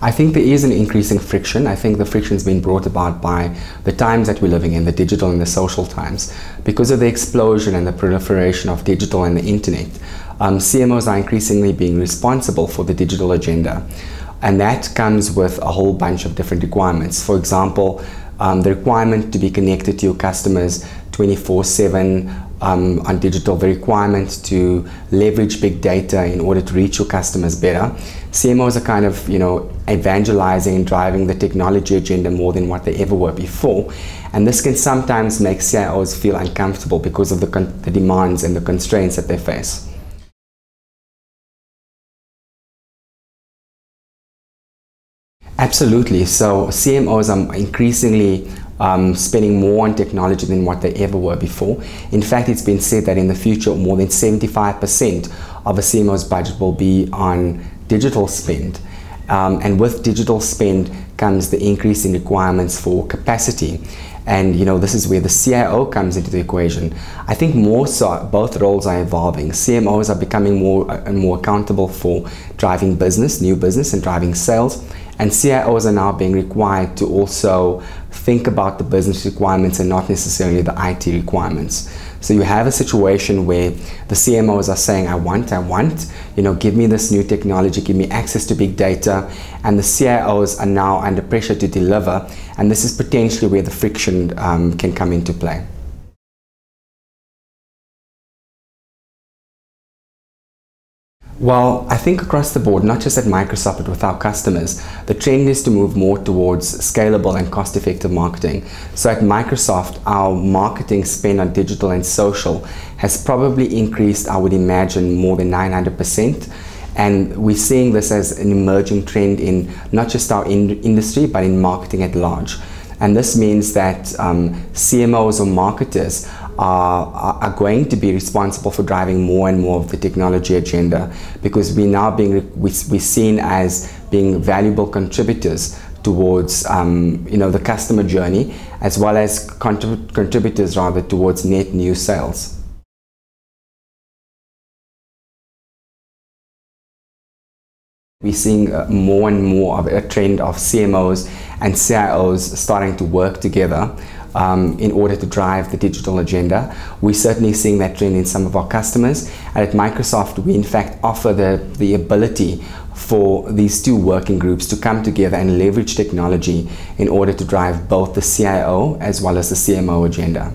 I think there is an increasing friction. I think the friction has been brought about by the times that we're living in, the digital and the social times. Because of the explosion and the proliferation of digital and the internet, CMOs are increasingly being responsible for the digital agenda. And that comes with a whole bunch of different requirements. For example, the requirement to be connected to your customers 24/7 on digital, the requirement to leverage big data in order to reach your customers better. CMOs are kind of, evangelizing and driving the technology agenda more than what they ever were before. And this can sometimes make CIOs feel uncomfortable because of the demands and the constraints that they face. Absolutely. So CMOs are increasingly spending more on technology than what they ever were before. In fact, it's been said that in the future, more than 75% of a CMO's budget will be on digital spend. And with digital spend comes the increasing requirements for capacity. And this is where the CIO comes into the equation. I think more so, both roles are evolving. CMOs are becoming more and more accountable for driving business, new business, and driving sales. And CIOs are now being required to also think about the business requirements and not necessarily the IT requirements. So you have a situation where the CMOs are saying, I want, give me this new technology, give me access to big data, and the CIOs are now under pressure to deliver, and this is potentially where the friction can come into play. Well, I think across the board, not just at Microsoft, but with our customers, the trend is to move more towards scalable and cost-effective marketing. So at Microsoft, our marketing spend on digital and social has probably increased, I would imagine, more than 900%. And we're seeing this as an emerging trend in not just our industry, but in marketing at large. And this means that CMOs or marketers are going to be responsible for driving more and more of the technology agenda, because we're seen as being valuable contributors towards the customer journey, as well as contributors rather towards net new sales. We're seeing more and more of a trend of CMOs and CIOs starting to work together in order to drive the digital agenda. We're certainly seeing that trend in some of our customers. And at Microsoft, we in fact offer the ability for these two working groups to come together and leverage technology in order to drive both the CIO as well as the CMO agenda.